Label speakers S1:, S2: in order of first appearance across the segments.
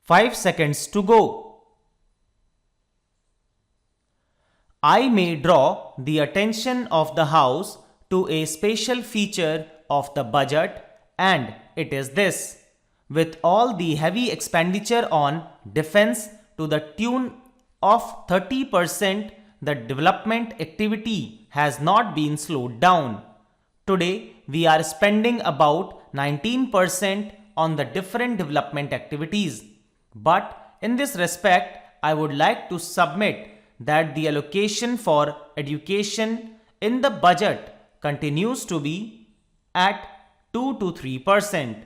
S1: 5 seconds to go. I may draw the attention of the House to a special feature of the budget, and it is this. With all the heavy expenditure on defense to the tune of 30%, the development activity has not been slowed down. Today, we are spending about 19% on the different development activities. But in this respect, I would like to submit that the allocation for education in the budget continues to be at 2 to 3%.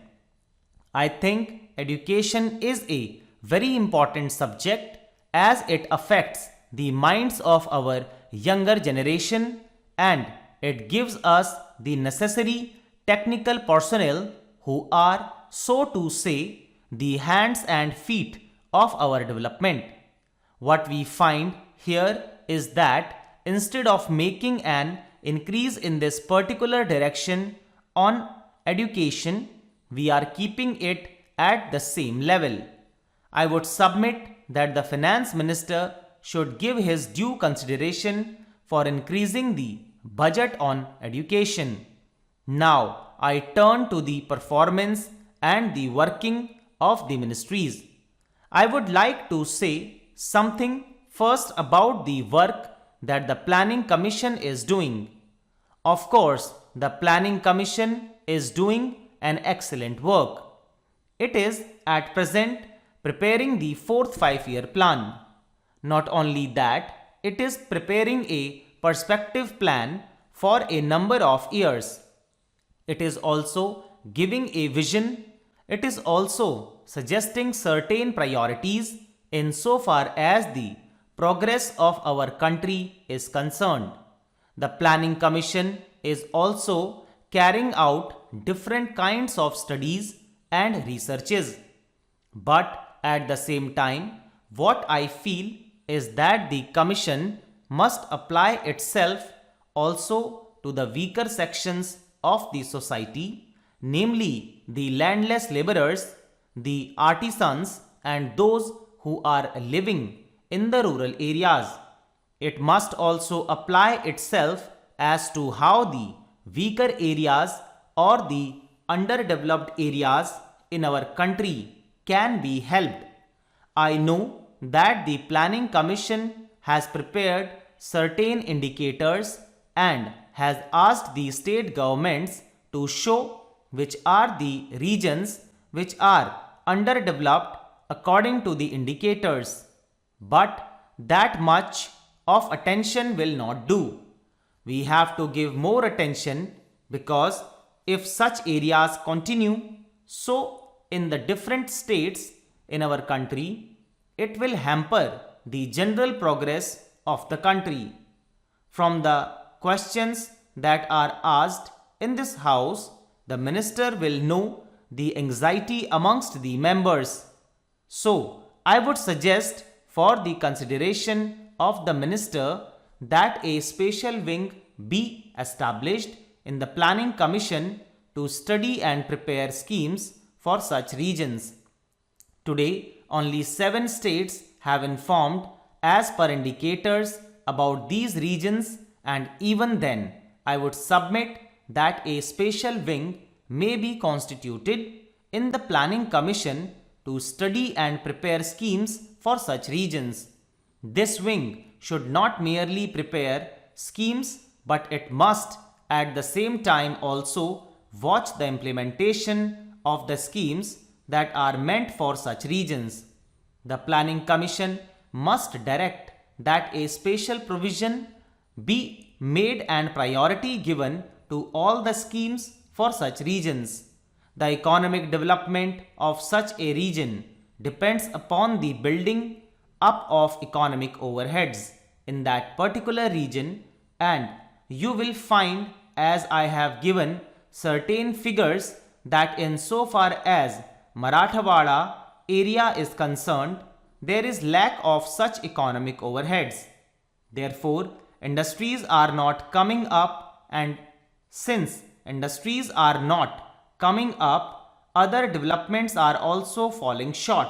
S1: I think education is a very important subject as it affects the minds of our younger generation, and it gives us the necessary technical personnel who are, so to say, the hands and feet of our development. What we find here is that instead of making an increase in this particular direction on education, we are keeping it at the same level. I would submit that the finance minister should give his due consideration for increasing the budget on education. Now I turn to the performance and the working of the ministries. I would like to say something first about the work that the Planning Commission is doing. Of course, the Planning Commission is doing an excellent work. It is at present preparing the fourth 5-year plan. Not only that, it is preparing a perspective plan for a number of years. It is also giving a vision. It is also suggesting certain priorities insofar as the progress of our country is concerned. The Planning Commission is also carrying out different kinds of studies and researches. But at the same time, what I feel is that the Commission must apply itself also to the weaker sections of the society, namely the landless laborers, the artisans, and those who are living in the rural areas. It must also apply itself as to how the weaker areas or the underdeveloped areas in our country can be helped. I know that the Planning Commission has prepared certain indicators and has asked the state governments to show which are the regions which are underdeveloped according to the indicators. But that much of attention will not do. We have to give more attention, because if such areas continue so in the different states in our country, it will hamper the general progress of the country. From the questions that are asked in this house, the minister will know the anxiety amongst the members. So, I would suggest for the consideration of the minister that a special wing be established in the Planning Commission to study and prepare schemes for such regions. Today, only 7 states have informed as per indicators about these regions, and even then, I would submit that a special wing may be constituted in the Planning Commission to study and prepare schemes for such regions. This wing should not merely prepare schemes, but it must at the same time also watch the implementation of the schemes that are meant for such regions. The Planning Commission must direct that a special provision be made and priority given to all the schemes for such regions. The economic development of such a region depends upon the building up of economic overheads in that particular region, and you will find, as I have given certain figures, that insofar as Marathwada area is concerned, there is lack of such economic overheads. Therefore, industries are not coming up, and since industries are not coming up, other developments are also falling short.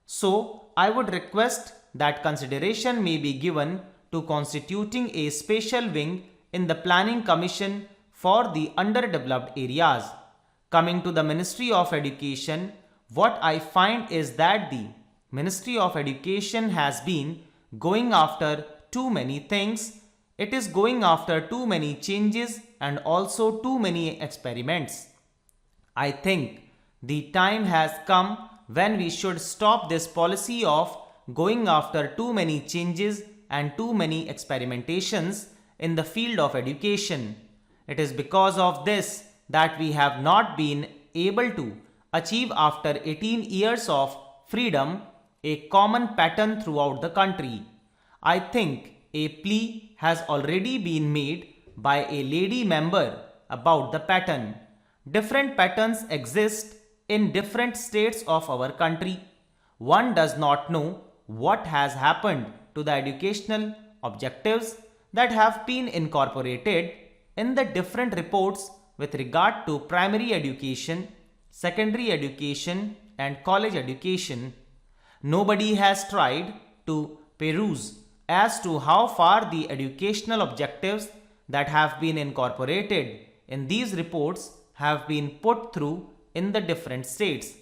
S1: So, I would request that consideration may be given to constituting a special wing in the Planning Commission for the underdeveloped areas. Coming to the Ministry of Education, what I find is that the Ministry of Education has been going after too many things. It is going after too many changes and also too many experiments. I think the time has come when we should stop this policy of going after too many changes and too many experimentations in the field of education. It is because of this that we have not been able to achieve after 18 years of freedom a common pattern throughout the country. I think a plea has already been made by a lady member about the pattern. Different patterns exist in different states of our country. One does not know what has happened to the educational objectives that have been incorporated in the different reports with regard to primary education, secondary education, and college education. Nobody has tried to peruse as to how far the educational objectives that have been incorporated in these reports have been put through in the different states.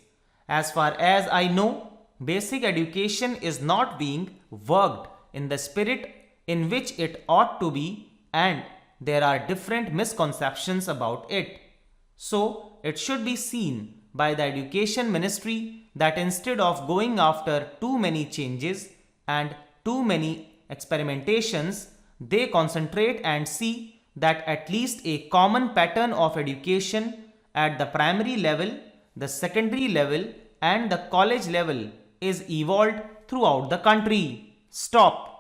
S1: As far as I know, basic education is not being worked in the spirit in which it ought to be, and there are different misconceptions about it. So, it should be seen by the Education Ministry that instead of going after too many changes and too many experimentations, they concentrate and see that at least a common pattern of education at the primary level, the secondary level, and the college level is evolved throughout the country. Stop.